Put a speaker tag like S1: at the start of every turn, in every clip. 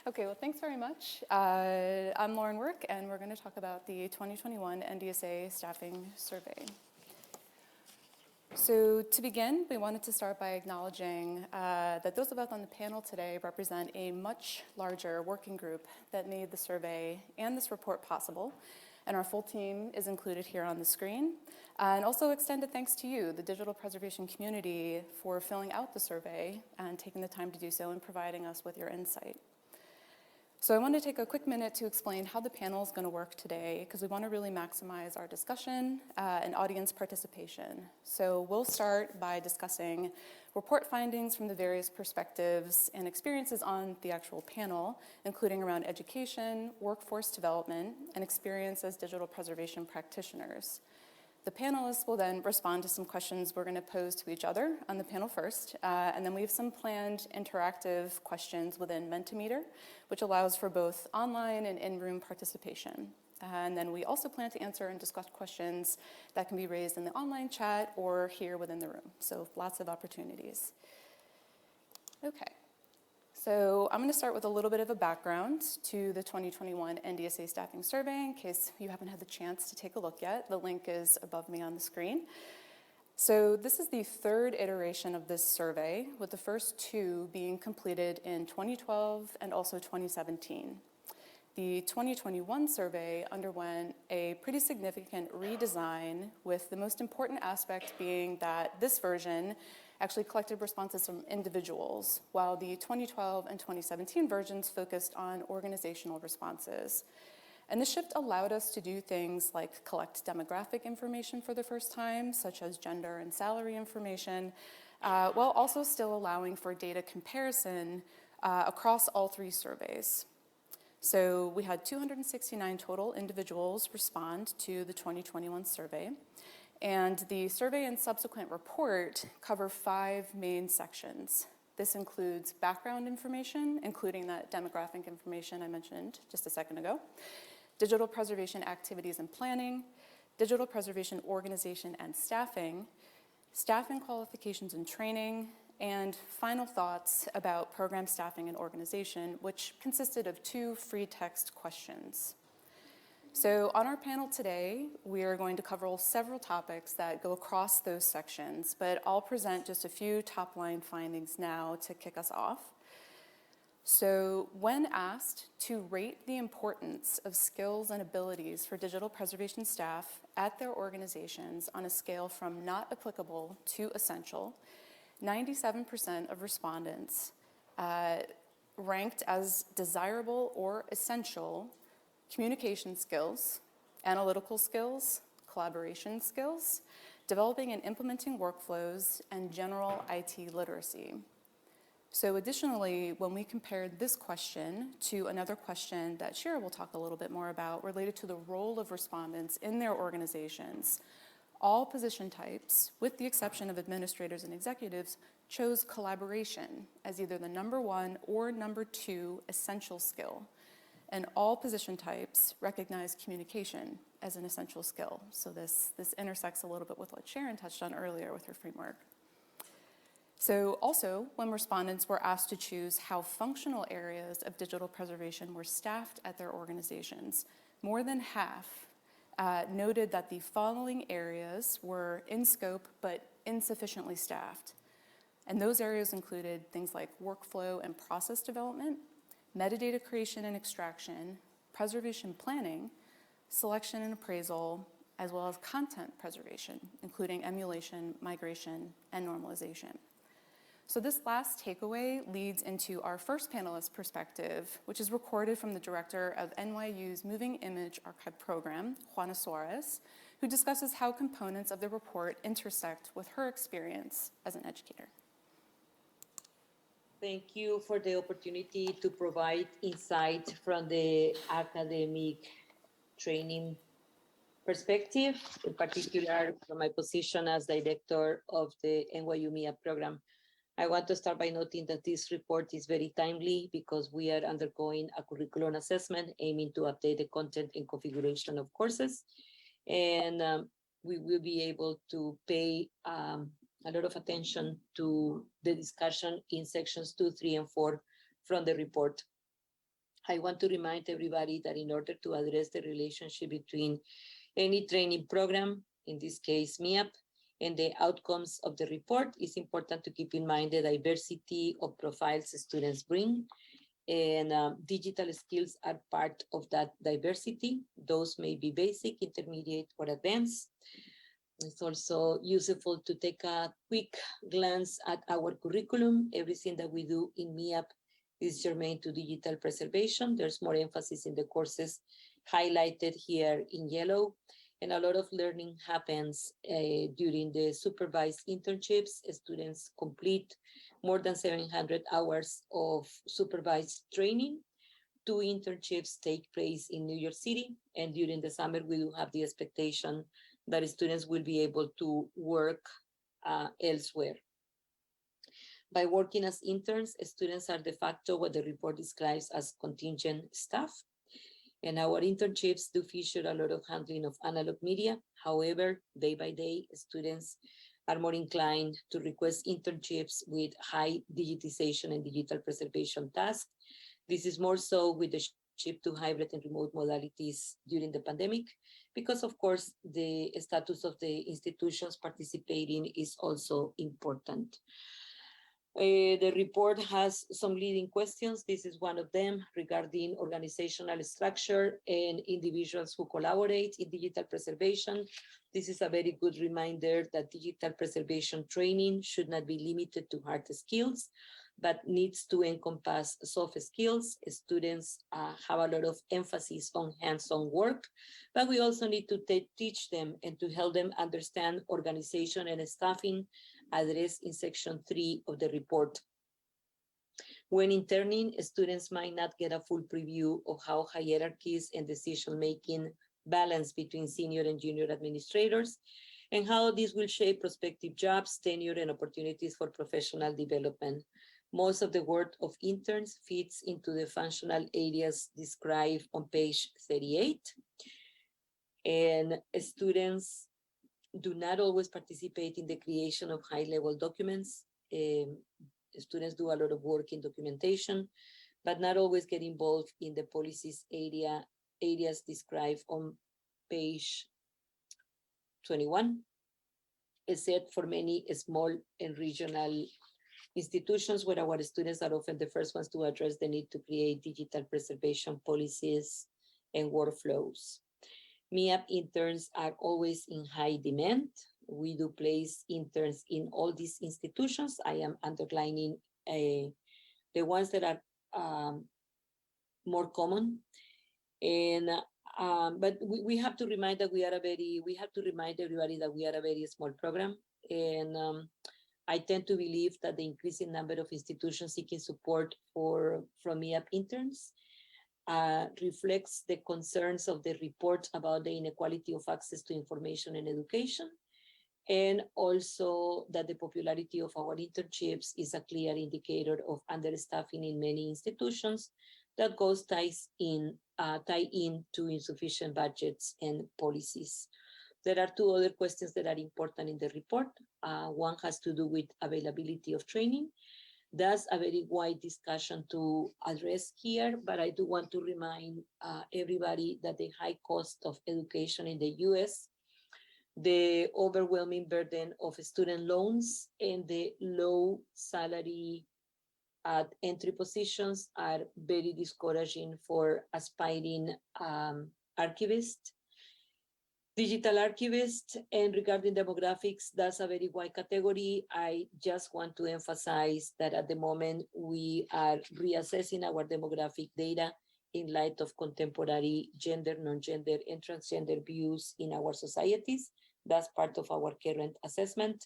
S1: Okay, well, thanks very much. I'm Lauren Work, and we're going to talk about the 2021 NDSA Staffing Survey. So to begin, we wanted to start by acknowledging that those of us on the panel today represent a much larger working group that made the survey and this report possible. And our full team is included here on the screen. And also extended thanks to you, the digital preservation community, for filling out the survey and taking the time to do so and providing us with your insight. So I want to take a quick minute to explain how the panel is going to work today, because we want to really maximize our discussion and audience participation. So we'll start by discussing report findings from the various perspectives and experiences on the actual panel, including around education, workforce development, and experience as digital preservation practitioners. The panelists will then respond to some questions we're going to pose to each other on the panel first, and then we have some planned interactive questions within Mentimeter, which allows for both online and in-room participation. And then we also plan to answer and discuss questions that can be raised in the online chat or here within the room. So lots of opportunities. Okay. So I'm going to start with a little bit of a background to the 2021 NDSA Staffing Survey in case you haven't had the chance to take a look yet. The link is above me on the screen. So this is the third iteration of this survey, with the first two being completed in 2012 and also 2017. The 2021 survey underwent a pretty significant redesign, with the most important aspect being that this version actually collected responses from individuals, while the 2012 and 2017 versions focused on organizational responses. And this shift allowed us to do things like collect demographic information for the first time, such as gender and salary information, while also still allowing for data comparison across all three surveys. So we had 269 total individuals respond to the 2021 survey. And the survey and subsequent report cover 5 main sections. This includes background information, including that demographic information I mentioned just a second ago, digital preservation activities and planning, digital preservation organization and staffing, staffing qualifications and training, and final thoughts about program staffing and organization, which consisted of 2 free text questions. So on our panel today, we are going to cover several topics that go across those sections, but I'll present just a few top-line findings now to kick us off. So when asked to rate the importance of skills and abilities for digital preservation staff at their organizations on a scale from not applicable to essential, 97% of respondents ranked as desirable or essential communication skills, analytical skills, collaboration skills, developing and implementing workflows, and general IT literacy. So additionally, when we compared this question to another question that Shira will talk a little bit more about related to the role of respondents in their organizations, all position types, with the exception of administrators and executives, chose collaboration as either the number 1 or number 2 essential skill. And all position types recognize communication as an essential skill. So this intersects a little bit with what Sharon touched on earlier with her framework. So also, when respondents were asked to choose how functional areas of digital preservation were staffed at their organizations, more than half noted that the following areas were in scope but insufficiently staffed. And those areas included things like workflow and process development, metadata creation and extraction, preservation planning, selection and appraisal, as well as content preservation, including emulation, migration, and normalization. So this last takeaway leads into our first panelist perspective, which is recorded from the director of NYU's Moving Image Archive program, Juana Suárez, who discusses how components of the report intersect with her experience as an educator.
S2: Thank you for the opportunity to provide insight from the academic training perspective, in particular from my position as director of the NYU MIA program. I want to start by noting that this report is very timely because we are undergoing a curriculum assessment aiming to update the content and configuration of courses. And we will be able to pay a lot of attention to the discussion in sections 2, 3, and 4 from the report. I want to remind everybody that in order to address the relationship between any training program, in this case MIAP, and the outcomes of the report, it's important to keep in mind the diversity of profiles students bring. And digital skills are part of that diversity. Those may be basic, intermediate, or advanced. It's also useful to take a quick glance at our curriculum. Everything that we do in MIAP is germane to digital preservation. There's more emphasis in the courses highlighted here in yellow. And a lot of learning happens during the supervised internships. Students complete more than 700 hours of supervised training. 2 internships take place in New York City. And during the summer, we do have the expectation that students will be able to work elsewhere. By working as interns, students are de facto what the report describes as contingent staff. And our internships do feature a lot of handling of analog media. However, day by day, students are more inclined to request internships with high digitization and digital preservation tasks. This is more so with the shift to hybrid and remote modalities during the pandemic, because of course, the status of the institutions participating is also important. The report has some leading questions. This is one of them regarding organizational structure and individuals who collaborate in digital preservation. This is a very good reminder that digital preservation training should not be limited to hard skills, but needs to encompass soft skills. Students have a lot of emphasis on hands-on work, but we also need to teach them and to help them understand organization and staffing addressed in section 3 of the report. When interning, students might not get a full preview of how hierarchies and decision-making balance between senior and junior administrators, and how this will shape prospective jobs, tenure, and opportunities for professional development. Most of the work of interns fits into the functional areas described on page 38. And students do not always participate in the creation of high-level documents. Students do a lot of work in documentation, but not always get involved in the policies areas described on page 21, except for many small and regional institutions where our students are often the first ones to address the need to create digital preservation policies and workflows. MIAP interns are always in high demand. We do place interns in all these institutions. I am underlining the ones that are more common. And but we have to remind that we have to remind everybody that we are a very small program. And I tend to believe that the increasing number of institutions seeking support from MIAP interns reflects the concerns of the report about the inequality of access to information and education, and also that the popularity of our internships is a clear indicator of understaffing in many institutions that ties in to insufficient budgets and policies. There are 2 other questions that are important in the report. One has to do with availability of training. That's a very wide discussion to address here, but I do want to remind everybody that the high cost of education in the US, the overwhelming burden of student loans, and the low salary at entry positions are very discouraging for aspiring archivists. Digital archivist, and regarding demographics, that's a very wide category. I just want to emphasize that at the moment we are reassessing our demographic data in light of contemporary gender, non-gender, and transgender views in our societies. That's part of our current assessment.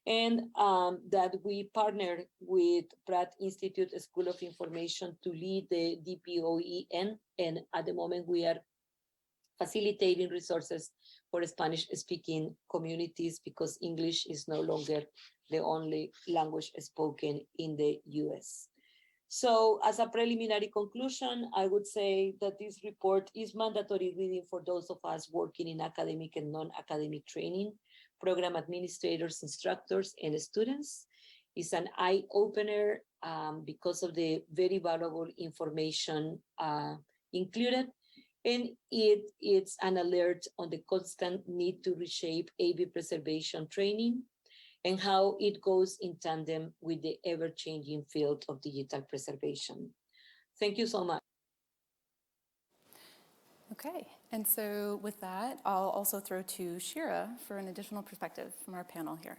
S2: And that we partner with Pratt Institute School of Information to lead the DPOEN, and at the moment we are facilitating resources for Spanish-speaking communities because English is no longer the only language spoken in the US. So as a preliminary conclusion, I would say that this report is mandatory reading for those of us working in academic and non-academic training, program administrators, instructors, and students. It's an eye-opener because of the very valuable information included. And it's an alert on the constant need to reshape AV preservation training and how it goes in tandem with the ever-changing field of digital preservation. Thank you so much.
S1: Okay, and so with that, I'll also throw to Shira for an additional perspective from our panel here.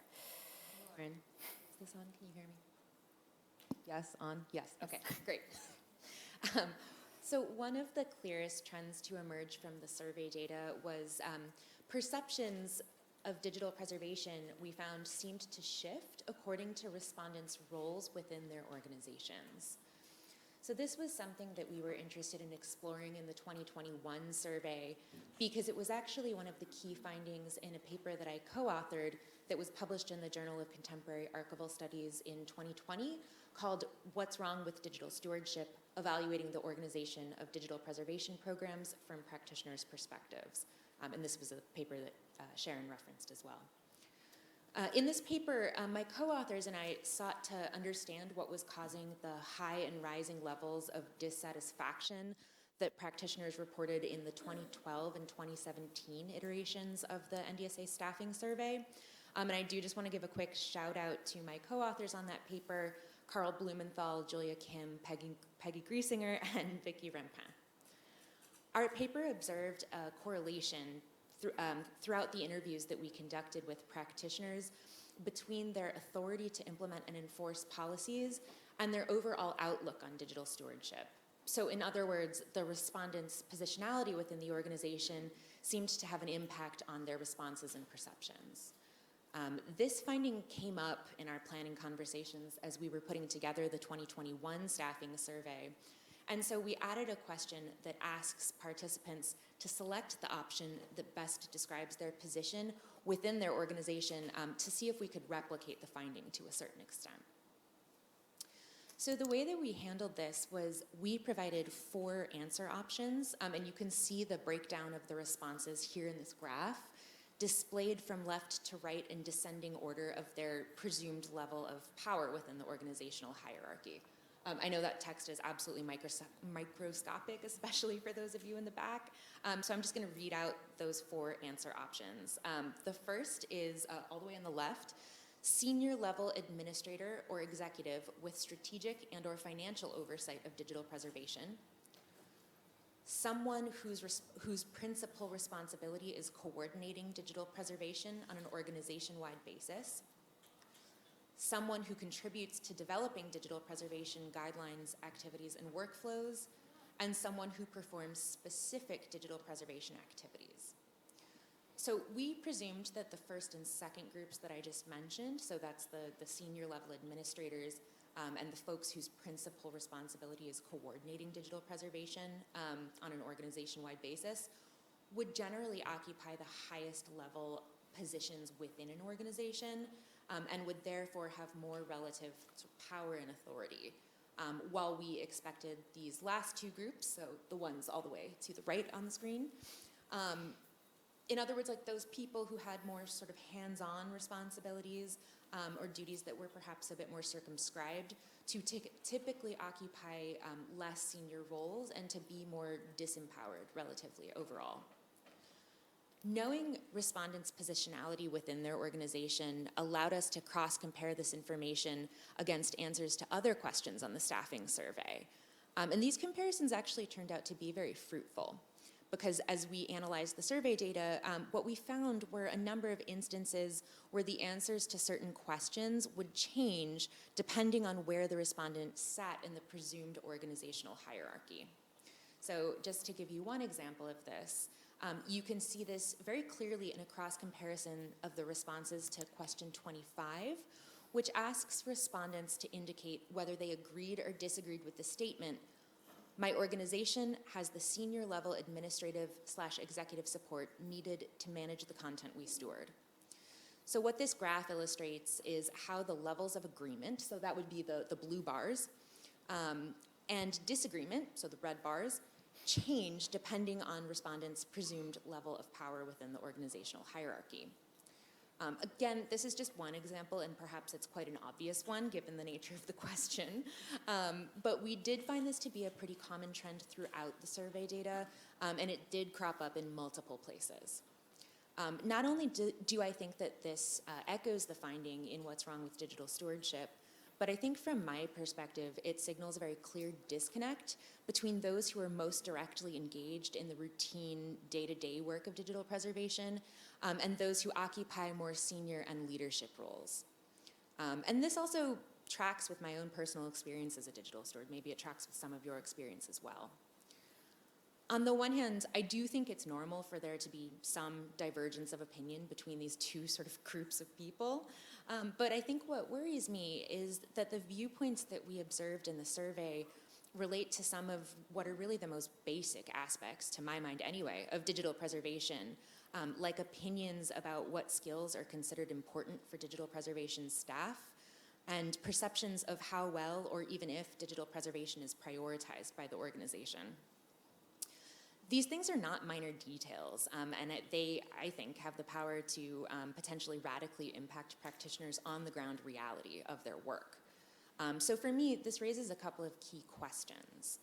S3: Lauren, is this on? Can you hear me? Yes, on? Yes, okay, great. So one of the clearest trends to emerge from the survey data was perceptions of digital preservation we found seemed to shift according to respondents' roles within their organizations. So this was something that we were interested in exploring in the 2021 survey because it was actually one of the key findings in a paper that I co-authored that was published in the Journal of Contemporary Archival Studies in 2020 called What's Wrong with Digital Stewardship? Evaluating the Organization of Digital Preservation Programs from Practitioners' Perspectives. And this was a paper that Sharon referenced as well. In this paper, my co-authors and I sought to understand what was causing the high and rising levels of dissatisfaction that practitioners reported in the 2012 and 2017 iterations of the NDSA staffing survey. And I do just want to give a quick shout out to my co-authors on that paper, Carl Blumenthal, Julia Kim, Peggy Griesinger, and Vicki Rempin. Our paper observed a correlation throughout the interviews that we conducted with practitioners between their authority to implement and enforce policies and their overall outlook on digital stewardship. So in other words, the respondents' positionality within the organization seemed to have an impact on their responses and perceptions. This finding came up in our planning conversations as we were putting together the 2021 staffing survey. And so we added a question that asks participants to select the option that best describes their position within their organization to see if we could replicate the finding to a certain extent. So the way that we handled this was we provided 4 answer options, and you can see the breakdown of the responses here in this graph, displayed from left to right in descending order of their presumed level of power within the organizational hierarchy. I know that text is absolutely microscopic, especially for those of you in the back. So I'm just going to read out those 4 answer options. The first is all the way on the left, senior level administrator or executive with strategic and or financial oversight of digital preservation. Someone whose principal responsibility is coordinating digital preservation on an organization-wide basis. Someone who contributes to developing digital preservation guidelines, activities, and workflows, and someone who performs specific digital preservation activities. So we presumed that the first and second groups that I just mentioned, so that's the senior level administrators and the folks whose principal responsibility is coordinating digital preservation on an organization-wide basis, would generally occupy the highest level positions within an organization and would therefore have more relative power and authority. While we expected these last 2 groups, so the ones all the way to the right on the screen, in other words, like those people who had more sort of hands-on responsibilities or duties that were perhaps a bit more circumscribed to typically occupy less senior roles and to be more disempowered relatively overall. Knowing respondents' positionality within their organization allowed us to cross-compare this information against answers to other questions on the staffing survey. And these comparisons actually turned out to be very fruitful because as we analyzed the survey data, what we found were a number of instances where the answers to certain questions would change depending on where the respondent sat in the presumed organizational hierarchy. So just to give you one example of this, you can see this very clearly in a cross-comparison of the responses to question 25, which asks respondents to indicate whether they agreed or disagreed with the statement, my organization has the senior level administrative/executive support needed to manage the content we steward. So what this graph illustrates is how the levels of agreement, so that would be the blue bars, and disagreement, so the red bars, change depending on respondents' presumed level of power within the organizational hierarchy. Again, this is just one example, and perhaps it's quite an obvious one given the nature of the question. But we did find this to be a pretty common trend throughout the survey data, and it did crop up in multiple places. Not only do I think that this echoes the finding in What's Wrong with Digital Stewardship, but I think from my perspective, it signals a very clear disconnect between those who are most directly engaged in the routine day-to-day work of digital preservation and those who occupy more senior and leadership roles. And this also tracks with my own personal experience as a digital steward. Maybe it tracks with some of your experience as well. On the one hand, I do think it's normal for there to be some divergence of opinion between these two sort of groups of people. But I think what worries me is that the viewpoints that we observed in the survey relate to some of what are really the most basic aspects, to my mind anyway, of digital preservation, like opinions about what skills are considered important for digital preservation staff, and perceptions of how well or even if digital preservation is prioritized by the organization. These things are not minor details, and they, I think, have the power to potentially radically impact practitioners' on-the-ground reality of their work. So for me, this raises a couple of key questions.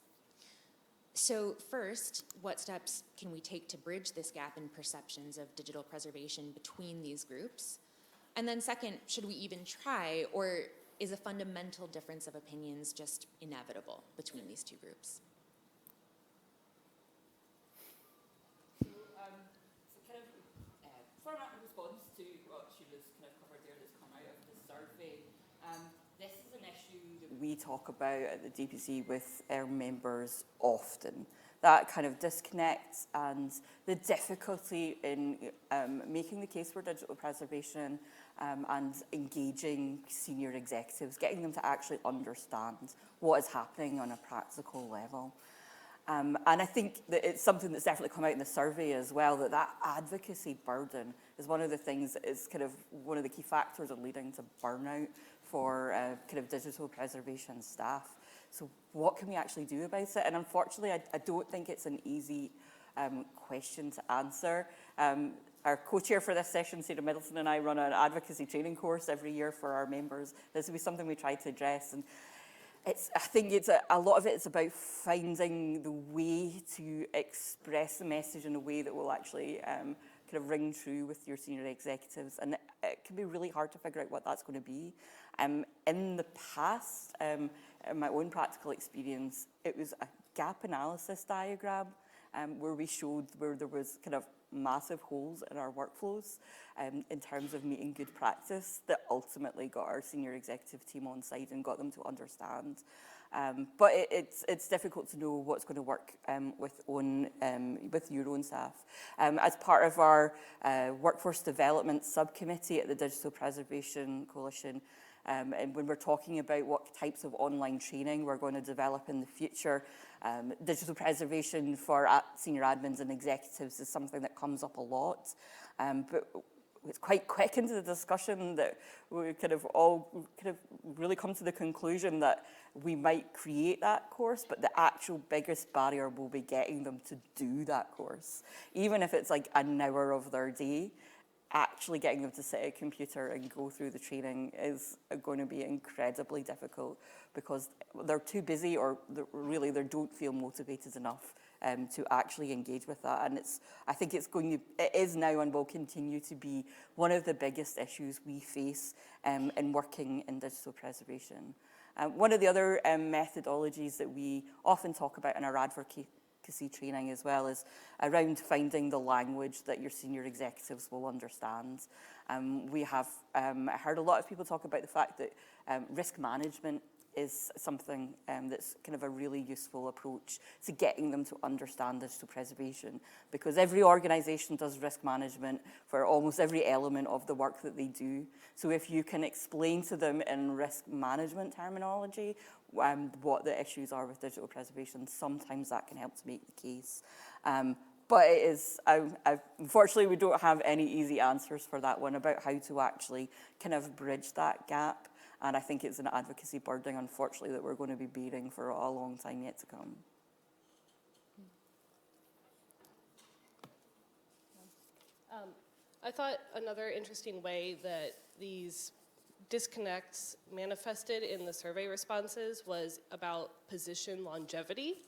S3: So first, what steps can we take to bridge this gap in perceptions of digital preservation between these groups? And then second, should we even try, or is a fundamental difference of opinions just inevitable between these two groups?
S4: Format in response to what Shira's kind of covered there that's come out of the survey, this is an issue that we talk about at the DPC with our members often. That kind of disconnect and the difficulty in making the case for digital preservation and engaging senior executives, getting them to actually understand what is happening on a practical level. And I think that it's something that's definitely come out in the survey as well, that advocacy burden is one of the things that is kind of one of the key factors in leading to burnout for kind of digital preservation staff. So what can we actually do about it? And unfortunately, I don't think it's an easy question to answer. Our co-chair for this session, Sarah Middleton, and I run an advocacy training course every year for our members. This will be something we try to address. And I think a lot of it is about finding the way to express the message in a way that will actually kind of ring true with your senior executives. And it can be really hard to figure out what that's going to be. In the past, in my own practical experience, it was a gap analysis diagram where we showed where there was kind of massive holes in our workflows in terms of meeting good practice that ultimately got our senior executive team on side and got them to understand. But it's difficult to know what's going to work with your own staff. As part of our workforce development subcommittee at the Digital Preservation Coalition, and when we're talking about what types of online training we're going to develop in the future, digital preservation for senior admins and executives is something that comes up a lot. But it's quite quick into the discussion that we kind of all kind of really come to the conclusion that we might create that course, but the actual biggest barrier will be getting them to do that course. Even if it's like an hour of their day, actually getting them to sit at a computer and go through the training is going to be incredibly difficult because they're too busy or they don't feel motivated enough to actually engage with that. And I think it is now and will continue to be one of the biggest issues we face in working in digital preservation. One of the other methodologies that we often talk about in our advocacy training as well is around finding the language that your senior executives will understand. We have heard a lot of people talk about the fact that risk management is something that's kind of a really useful approach to getting them to understand digital preservation, because every organisation does risk management for almost every element of the work that they do. So if you can explain to them in risk management terminology what the issues are with digital preservation, sometimes that can help to make the case. But it is, unfortunately, we don't have any easy answers for that one about how to actually kind of bridge that gap. And I think it's an advocacy burden, unfortunately, that we're going to be bearing for a long time yet to come.
S5: I thought another interesting way that these disconnects manifested in the survey responses was about position longevity.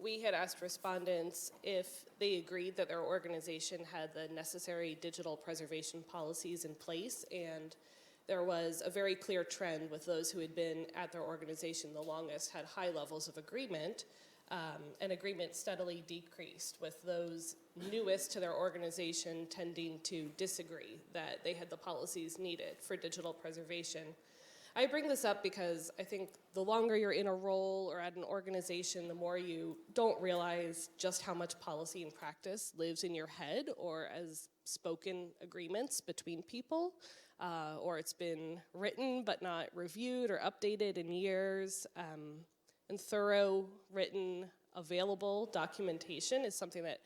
S5: We had asked respondents if they agreed that their organization had the necessary digital preservation policies in place, and there was a very clear trend with those who had been at their organization the longest had high levels of agreement, and agreement steadily decreased, with those newest to their organization tending to disagree that they had the policies needed for digital preservation. I bring this up because I think the longer you're in a role or at an organization, the more you don't realize just how much policy and practice lives in your head or as spoken agreements between people, or it's been written but not reviewed or updated in years. And thorough, written, available documentation is something that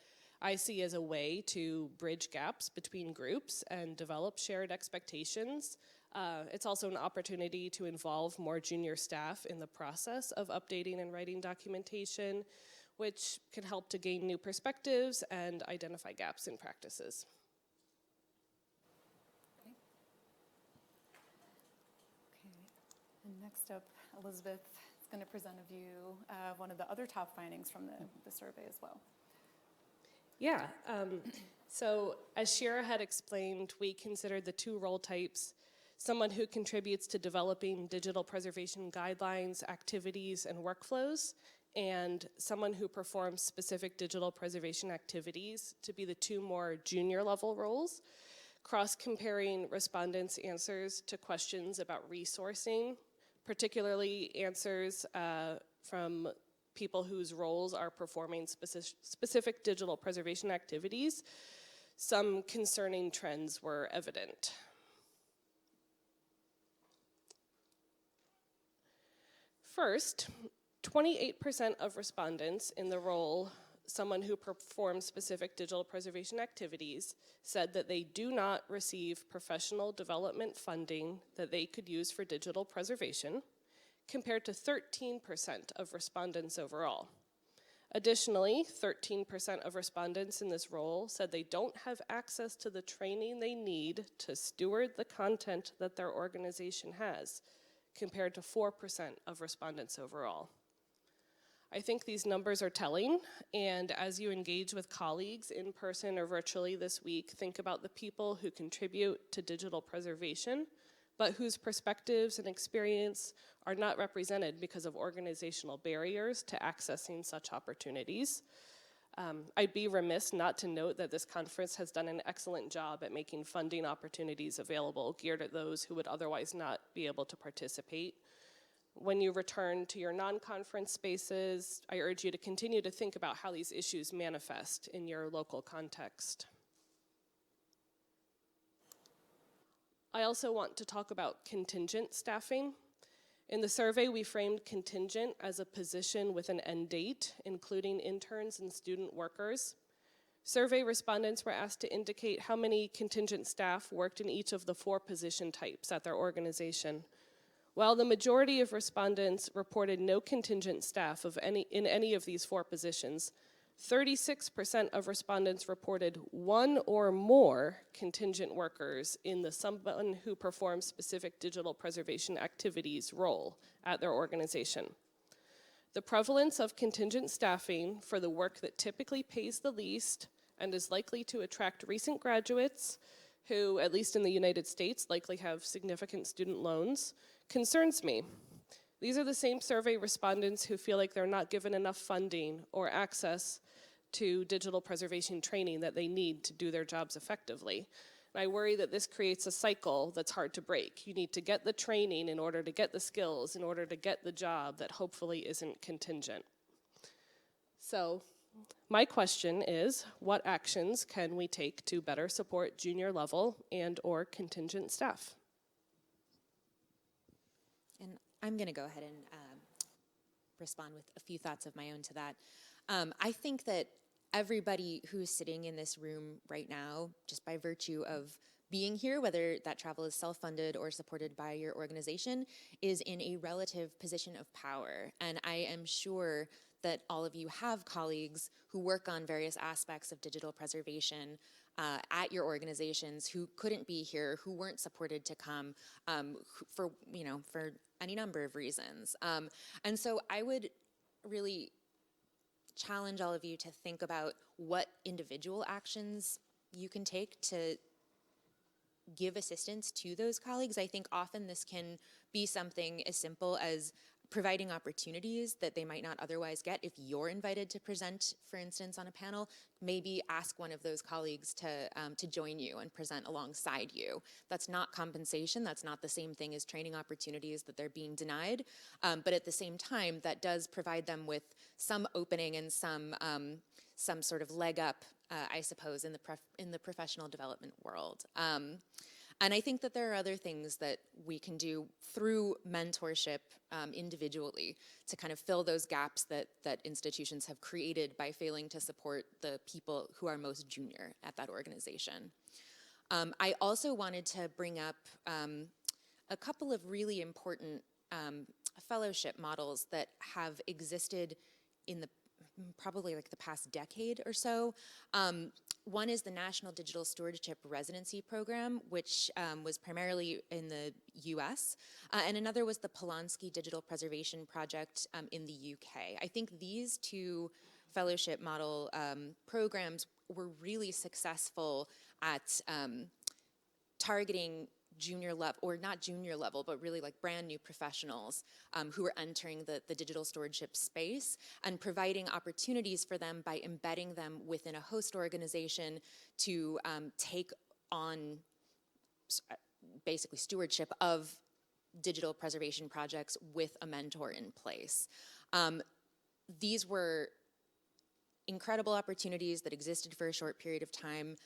S5: I see as a way to bridge gaps between groups and develop shared expectations. It's also an opportunity to involve more junior staff in the process of updating and writing documentation, which can help to gain new perspectives and identify gaps in practices.
S1: Okay. And next up, Elizabeth is going to present a view of one of the other top findings from the survey as well.
S5: Yeah, so as Shira had explained, we considered the two role types: someone who contributes to developing digital preservation guidelines, activities, and workflows, and someone who performs specific digital preservation activities to be the two more junior level roles. Cross-comparing respondents' answers to questions about resourcing, particularly answers from people whose roles are performing specific digital preservation activities, some concerning trends were evident. First, 28% of respondents in the role someone who performs specific digital preservation activities said that they do not receive professional development funding that they could use for digital preservation, compared to 13% of respondents overall. Additionally, 13% of respondents in this role said they don't have access to the training they need to steward the content that their organization has, compared to 4% of respondents overall. I think these numbers are telling, and as you engage with colleagues in person or virtually this week, think about the people who contribute to digital preservation, but whose perspectives and experience are not represented because of organizational barriers to accessing such opportunities. I'd be remiss not to note that this conference has done an excellent job at making funding opportunities available geared at those who would otherwise not be able to participate. When you return to your non-conference spaces, I urge you to continue to think about how these issues manifest in your local context. I also want to talk about contingent staffing. In the survey, we framed contingent as a position with an end date, including interns and student workers. Survey respondents were asked to indicate how many contingent staff worked in each of the 4 position types at their organization. While the majority of respondents reported no contingent staff in any of these 4 positions, 36% of respondents reported 1 or more contingent workers in the someone who performs specific digital preservation activities role at their organization. The prevalence of contingent staffing for the work that typically pays the least and is likely to attract recent graduates who, at least in the United States, likely have significant student loans, concerns me. These are the same survey respondents who feel like they're not given enough funding or access to digital preservation training that they need to do their jobs effectively. And I worry that this creates a cycle that's hard to break. You need to get the training in order to get the skills, in order to get the job that hopefully isn't contingent. So my question is, what actions can we take to better support junior level and or contingent staff?
S3: And I'm going to go ahead and respond with a few thoughts of my own to that. I think that everybody who's sitting in this room right now, just by virtue of being here, whether that travel is self-funded or supported by your organization, is in a relative position of power. And I am sure that all of you have colleagues who work on various aspects of digital preservation at your organizations who couldn't be here, who weren't supported to come for any number of reasons. And so I would really challenge all of you to think about what individual actions you can take to give assistance to those colleagues. I think often this can be something as simple as providing opportunities that they might not otherwise get. If you're invited to present, for instance, on a panel, maybe ask one of those colleagues to join you and present alongside you. That's not compensation. That's not the same thing as training opportunities that they're being denied. But at the same time, that does provide them with some opening and some sort of leg up, I suppose, in the professional development world. And I think that there are other things that we can do through mentorship individually to kind of fill those gaps that institutions have created by failing to support the people who are most junior at that organization. I also wanted to bring up a couple of really important fellowship models that have existed in probably like the past decade or so. One is the National Digital Stewardship Residency Program, which was primarily in the US, and another was the Polanski Digital Preservation Project in the UK. I think these two fellowship model programs were really successful at targeting junior level, or not junior level, but really like brand new professionals who are entering the digital stewardship space and providing opportunities for them by embedding them within a host organization to take on basically stewardship of digital preservation projects with a mentor in place. These were incredible opportunities that existed for a short period of time.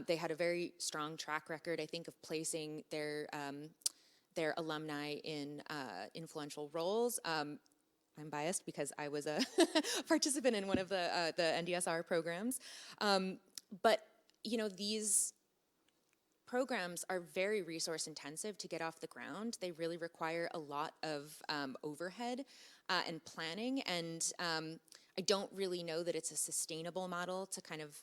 S3: They had a very strong track record, I think, of placing their alumni in influential roles. I'm biased because I was a participant in one of the NDSR programs. But, you know, these programs are very resource intensive to get off the ground. They really require a lot of overhead and planning. And I don't really know that it's a sustainable model to kind of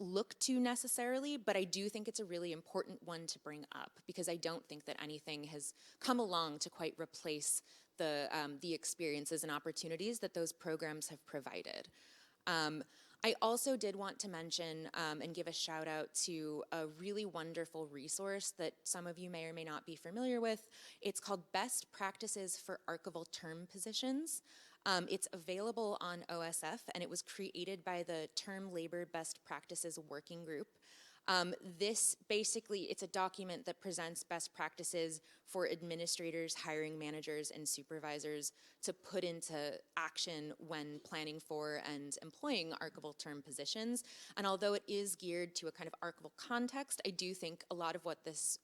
S3: look to necessarily, but I do think it's a really important one to bring up because I don't think that anything has come along to quite replace the experiences and opportunities that those programs have provided. I also did want to mention and give a shout out to a really wonderful resource that some of you may or may not be familiar with. It's called Best Practices for Archival Term Positions. It's available on OSF, and it was created by the Term Labor Best Practices Working Group. This basically, it's a document that presents best practices for administrators, hiring managers, and supervisors to put into action when planning for and employing archival term positions. And although it is geared to a kind of archival context, I do think a lot of what this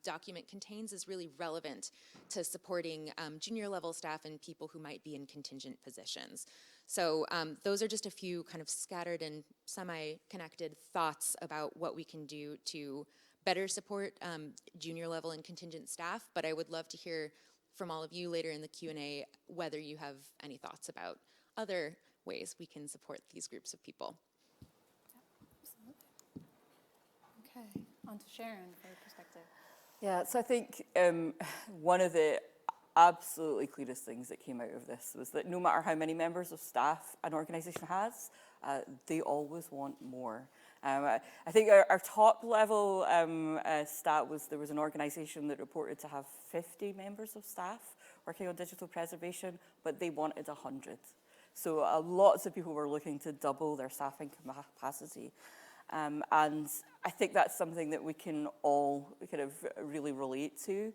S3: document contains is really relevant to supporting junior level staff and people who might be in contingent positions. So those are just a few kind of scattered and semi-connected thoughts about what we can do to better support junior level and contingent staff, but I would love to hear from all of you later in the Q&A whether you have any thoughts about other ways we can support these groups of people.
S1: Absolutely. Okay, on to Sharon for your perspective.
S4: Yeah, so I think one of the absolutely clearest things that came out of this was that no matter how many members of staff an organization has, they always want more. I think our top level stat was there was an organization that reported to have 50 members of staff working on digital preservation, but they wanted 100. So lots of people were looking to double their staffing capacity. And I think that's something that we can all kind of really relate to,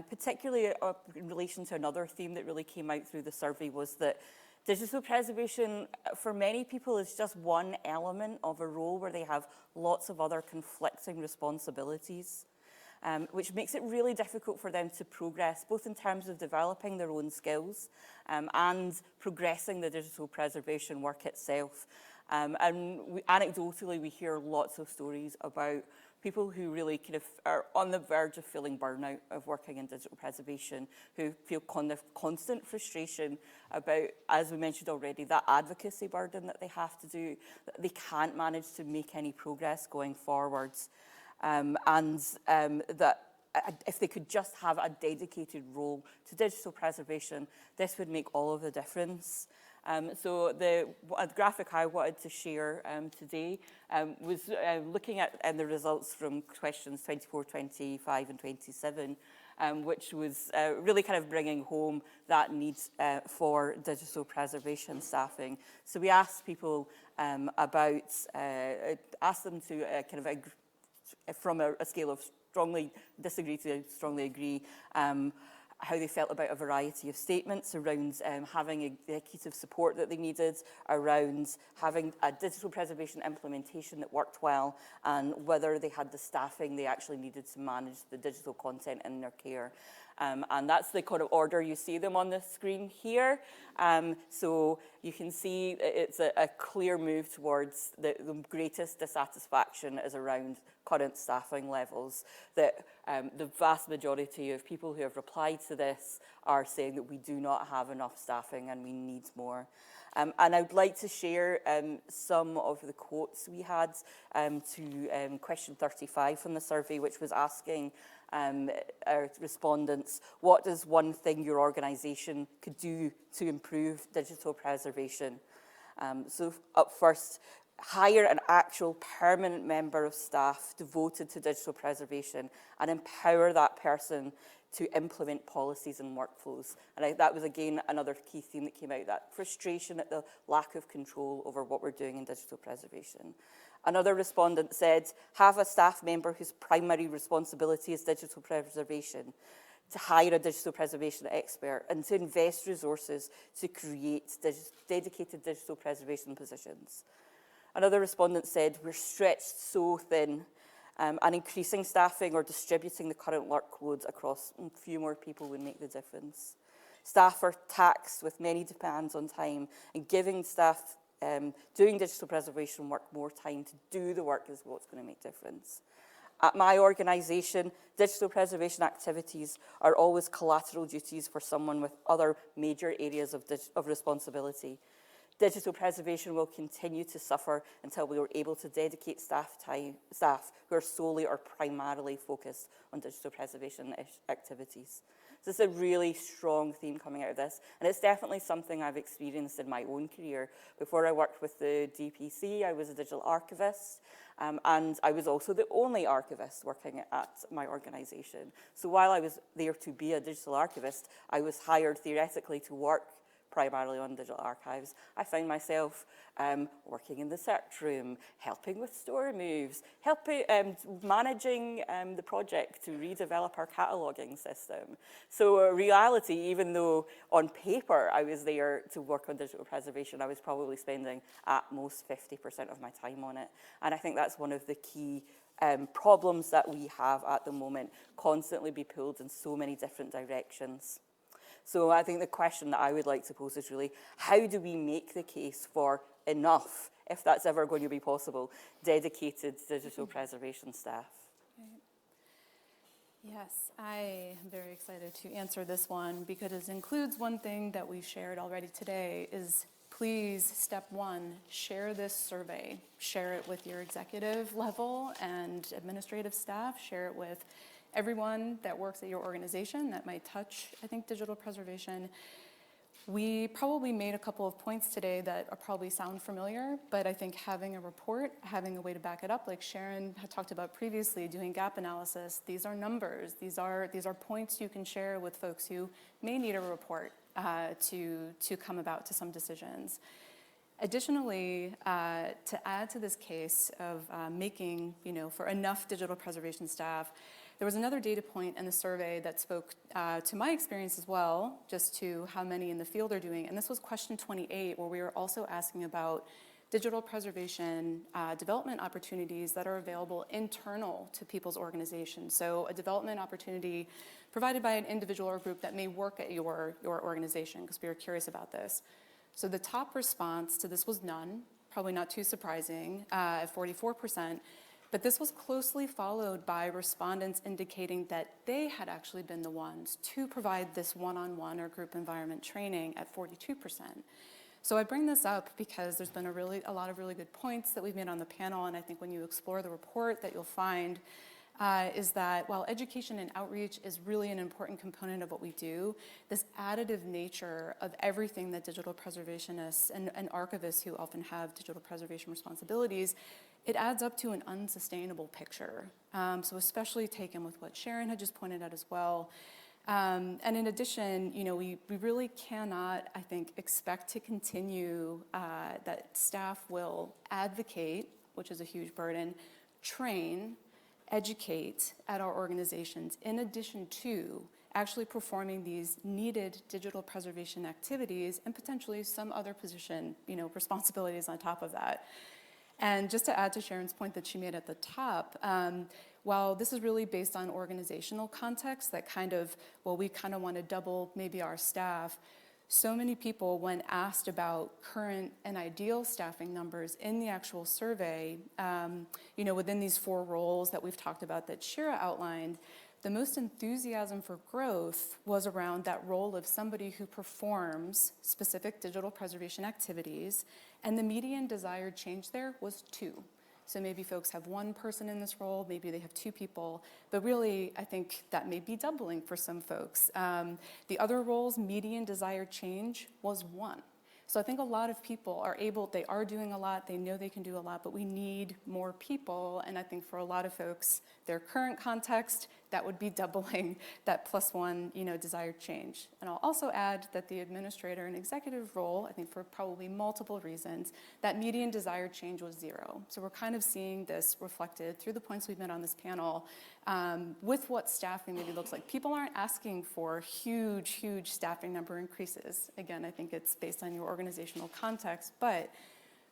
S4: particularly in relation to another theme that really came out through the survey was that digital preservation for many people is just one element of a role where they have lots of other conflicting responsibilities, which makes it really difficult for them to progress, both in terms of developing their own skills and progressing the digital preservation work itself. And anecdotally, we hear lots of stories about people who really kind of are on the verge of feeling burnout of working in digital preservation, who feel constant frustration about, as we mentioned already, that advocacy burden that they have to do, that they can't manage to make any progress going forwards. That if they could just have a dedicated role to digital preservation, this would make all of the difference. So the graphic I wanted to share today was looking at the results from questions 24, 25 and 27, which was really kind of bringing home that need for digital preservation staffing. So we asked people asked them to kind of from a scale of strongly disagree to strongly agree, how they felt about a variety of statements around having executive support that they needed, around having a digital preservation implementation that worked well, and whether they had the staffing they actually needed to manage the digital content in their care. And that's the kind of order you see them on the screen here. So you can see it's a clear move towards the greatest dissatisfaction is around current staffing levels, that the vast majority of people who have replied to this are saying that we do not have enough staffing and we need more. And I'd like to share some of the quotes we had to question 35 from the survey, which was asking our respondents, what is one thing your organisation could do to improve digital preservation? So up first, hire an actual permanent member of staff devoted to digital preservation and empower that person to implement policies and workflows. And that was, again, another key theme that came out, that frustration at the lack of control over what we're doing in digital preservation. Another respondent said, have a staff member whose primary responsibility is digital preservation, to hire a digital preservation expert, and to invest resources to create dedicated digital preservation positions. Another respondent said, we're stretched so thin, and increasing staffing or distributing the current workloads across a few more people would make the difference. Staff are taxed with many demands on time, and giving staff doing digital preservation work more time to do the work is what's going to make difference. At my organisation, digital preservation activities are always collateral duties for someone with other major areas of responsibility. Digital preservation will continue to suffer until we are able to dedicate staff who are solely or primarily focused on digital preservation activities. So this is a really strong theme coming out of this, and it's definitely something I've experienced in my own career. Before I worked with the DPC, I was a digital archivist, and I was also the only archivist working at my organisation. So while I was there to be a digital archivist, I was hired theoretically to work primarily on digital archives. I found myself working in the search room, helping with store moves, managing the project to redevelop our cataloguing system. So reality, even though on paper I was there to work on digital preservation, I was probably spending at most 50% of my time on it. And I think that's one of the key problems that we have at the moment, constantly be pulled in so many different directions. So I think the question that I would like to pose is really, how do we make the case for enough, if that's ever going to be possible, dedicated digital preservation staff?
S1: Right. Yes, I am very excited to answer this one because it includes one thing that we've shared already today is please, step one, share this survey. Share it with your executive level and administrative staff. Share it with everyone that works at your organization that might touch, I think, digital preservation. We probably made a couple of points today that probably sound familiar, but I think having a report, having a way to back it up, like Sharon had talked about previously, doing gap analysis, these are numbers, these are points you can share with folks who may need a report to come about to some decisions. Additionally, to add to this case of making, for enough digital preservation staff, there was another data point in the survey that spoke to my experience as well, just to how many in the field are doing. And this was question 28, where we were also asking about digital preservation development opportunities that are available internal to people's organizations. So a development opportunity provided by an individual or group that may work at your organization, because we were curious about this. So the top response to this was none, probably not too surprising, at 44%. But this was closely followed by respondents indicating that they had actually been the ones to provide this one-on-one or group environment training at 42%. So I bring this up because there's been a lot of really good points that we've made on the panel, and I think when you explore the report that you'll find is that while education and outreach is really an important component of what we do, this additive nature of everything that digital preservationists and archivists who often have digital preservation responsibilities, it adds up to an unsustainable picture. So especially taken with what Sharon had just pointed out as well. And in addition, we really cannot, I think, expect to continue that staff will advocate, which is a huge burden, train, educate at our organizations, in addition to actually performing these needed digital preservation activities and potentially some other position, responsibilities on top of that. And just to add to Sharon's point that she made at the top, while this is really based on organizational context, that we kind of want to double maybe our staff, so many people, when asked about current and ideal staffing numbers in the actual survey, within these 4 roles that we've talked about that Shira outlined, the most enthusiasm for growth was around that role of somebody who performs specific digital preservation activities, and the median desired change there was 2. So maybe folks have 1 person in this role, maybe they have 2 people, but really I think that may be doubling for some folks. The other roles, median desired change was 1. So I think a lot of people they are doing a lot, they know they can do a lot, but we need more people, and I think for a lot of folks, their current context, that would be doubling that +1, desired change. And I'll also add that the administrator and executive role, I think for probably multiple reasons, that median desired change was 0. So we're kind of seeing this reflected through the points we've made on this panel with what staffing maybe looks like. People aren't asking for huge staffing number increases. Again, I think it's based on your organizational context, but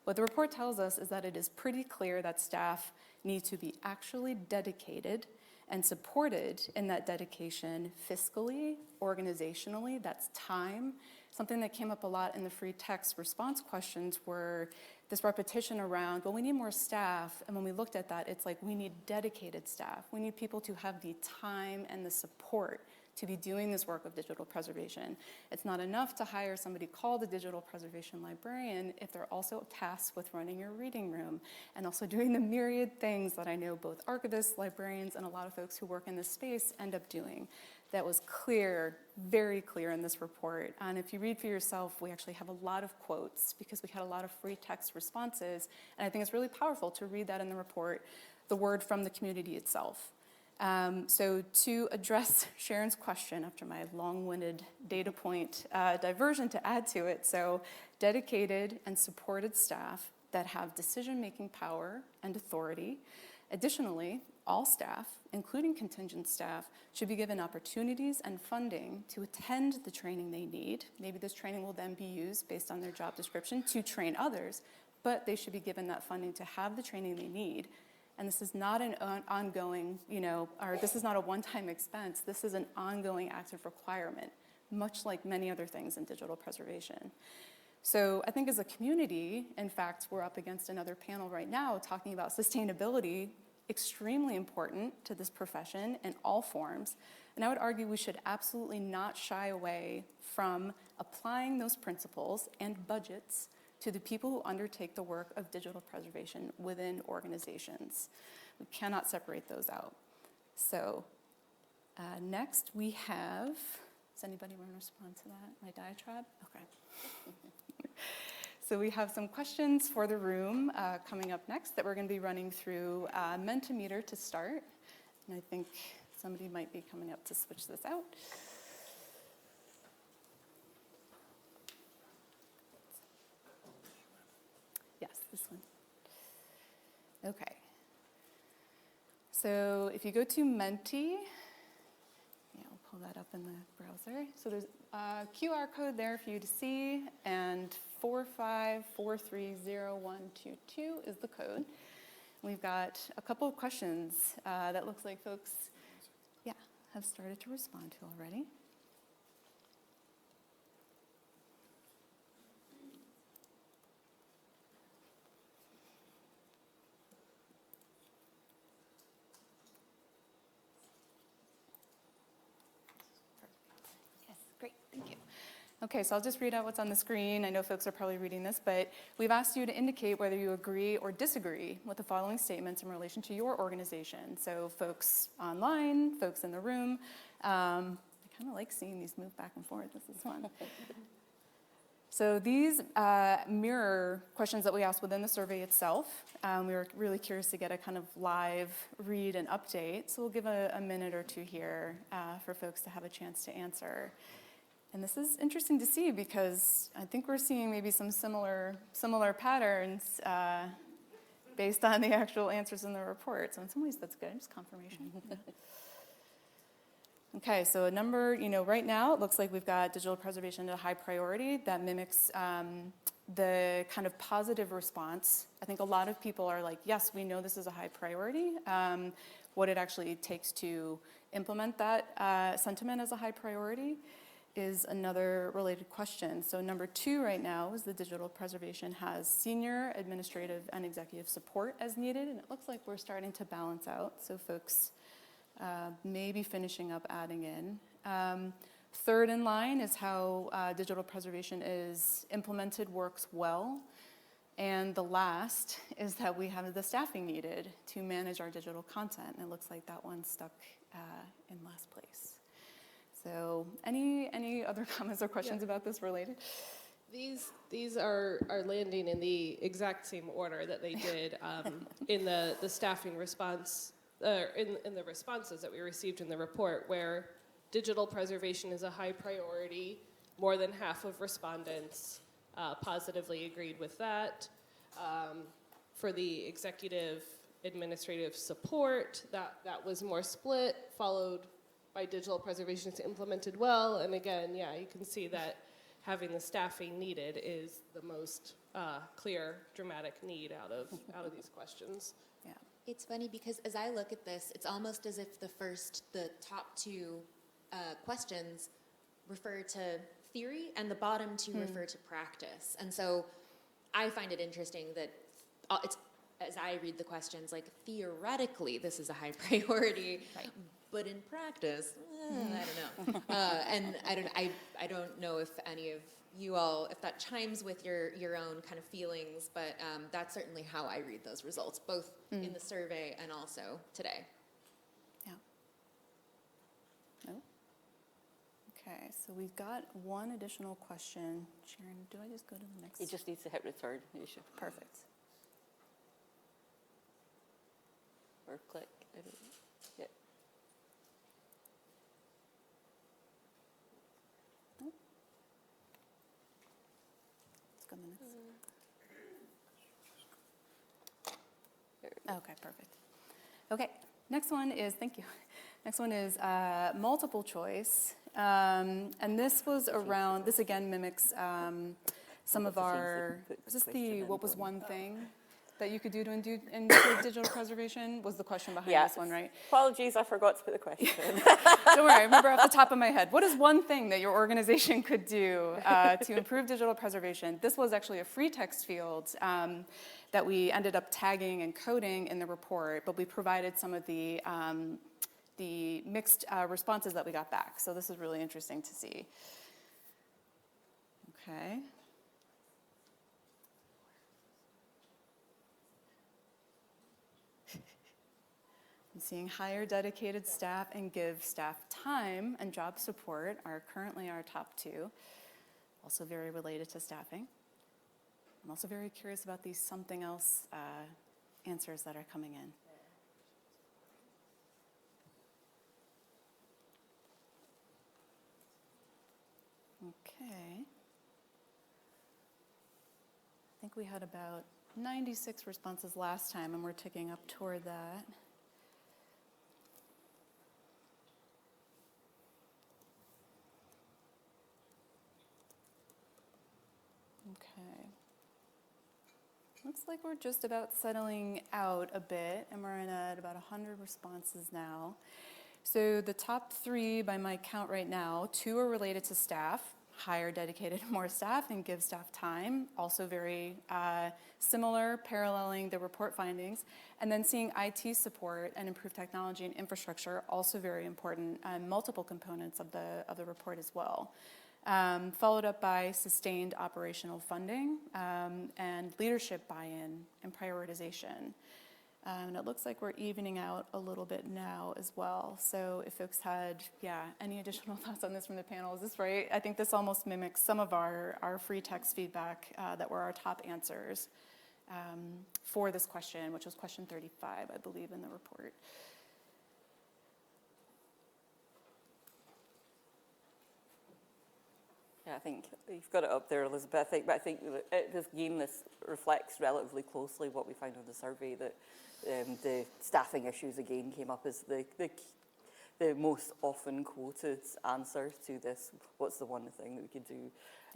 S1: what the report tells us is that it is pretty clear that staff need to be actually dedicated and supported in that dedication fiscally, organizationally, that's time. Something that came up a lot in the free text response questions were this repetition around, well, we need more staff, and when we looked at that, it's like we need dedicated staff. We need people to have the time and the support to be doing this work of digital preservation. It's not enough to hire somebody called a digital preservation librarian if they're also tasked with running your reading room and also doing the myriad things that I know both archivists, librarians, and a lot of folks who work in this space end up doing. That was clear, very clear in this report. And if you read for yourself, we actually have a lot of quotes because we had a lot of free text responses. And I think it's really powerful to read that in the report, the word from the community itself. So to address Sharon's question after my long-winded data point diversion to add to it, so dedicated and supported staff that have decision-making power and authority. Additionally, all staff, including contingent staff, should be given opportunities and funding to attend the training they need. Maybe this training will then be used based on their job description to train others, but they should be given that funding to have the training they need. And this is not an ongoing, or this is not a one-time expense. This is an ongoing active requirement, much like many other things in digital preservation. So I think as a community, in fact, we're up against another panel right now talking about sustainability, extremely important to this profession in all forms. And I would argue we should absolutely not shy away from applying those principles and budgets to the people who undertake the work of digital preservation within organizations. We cannot separate those out. So next we have, does anybody want to respond to that, my diatribe? Okay. So we have some questions for the room coming up next that we're going to be running through Mentimeter to start. And I think somebody might be coming up to switch this out. Yes, this one. Okay. So if you go to Menti, I'll pull that up in the browser. So there's a QR code there for you to see, and 45430122 is the code. We've got a couple of questions that looks like folks, have started to respond to already. Okay, so I'll just read out what's on the screen. I know folks are probably reading this, but we've asked you to indicate whether you agree or disagree with the following statements in relation to your organization. So folks online, folks in the room. I kind of like seeing these move back and forth. This is fun. So these mirror questions that we asked within the survey itself. We were really curious to get a kind of live read and update. So we'll give a minute or two here for folks to have a chance to answer. And this is interesting to see because I think we're seeing maybe some similar patterns based on the actual answers in the report. So in some ways that's good, just confirmation. Okay, so a number, right now it looks like we've got digital preservation at a high priority. That mimics the kind of positive response. I think a lot of people are like, yes, we know this is a high priority. What it actually takes to implement that sentiment as a high priority is another related question. So number 2 right now is the digital preservation has senior administrative and executive support as needed, and it looks like we're starting to balance out. So folks maybe finishing up adding in. 3rd in line is how digital preservation is implemented works well. And the last is that we have the staffing needed to manage our digital content. And it looks like that one's stuck in last place. So any other comments or questions about this related?
S5: These are landing in the exact same order that they did in the staffing response, in the responses that we received in the report, where digital preservation is a high priority. More than half of respondents positively agreed with that. For the executive administrative support, that was more split, followed by digital preservation is implemented well. And again, yeah, you can see that having the staffing needed is the most clear, dramatic need out of these questions.
S1: Yeah.
S3: It's funny because as I look at this, it's almost as if the top 2 questions refer to theory and the bottom 2 refer to practice. And so I find it interesting that it's, as I read the questions, like theoretically this is a high priority, right. But in practice, I don't know. And I don't know if any of you all, if that chimes with your own kind of feelings, but that's certainly how I read those results, both in the survey and also today.
S1: Yeah. No? Okay, so we've got one additional question. Sharon, do I just go to the next?
S4: It just needs to hit return. You should.
S1: Perfect.
S4: Or click. I don't know. Yeah.
S1: Let's go to the next. Okay, perfect. Okay, next one is, thank you. Next one is multiple choice. And this was around, this again mimics some of our, was this the, what was one thing that you could do to improve digital preservation? Was the question behind this one, right?
S4: Apologies, I forgot to put the question in.
S1: Don't worry, I remember off the top of my head. What is one thing that your organization could do to improve digital preservation? This was actually a free text field that we ended up tagging and coding in the report, but we provided some of the mixed responses that we got back. So this is really interesting to see. Okay. I'm seeing hire dedicated staff and give staff time and job support are currently our top 2, also very related to staffing. I'm also very curious about these something else answers that are coming in. Okay. I think we had about 96 responses last time, and we're ticking up toward that. Okay. Looks like we're just about settling out a bit, and we're at about 100 responses now. So the top 3 by my count right now, 2 are related to staff, hire dedicated more staff and give staff time, also very similar, paralleling the report findings. And then seeing IT support and improved technology and infrastructure, also very important, and multiple components of the report as well. followed up by sustained operational funding and leadership buy-in and prioritization. And it looks like we're evening out a little bit now as well. So if folks had, any additional thoughts on this from the panel, is this right? I think this almost mimics some of our free text feedback that were our top answers for this question, which was question 35, I believe, in the report.
S4: Yeah, I think you've got it up there, Elizabeth. I think this reflects relatively closely what we found on the survey, that the staffing issues again came up as the most often quoted answer to this. What's the one thing that we could do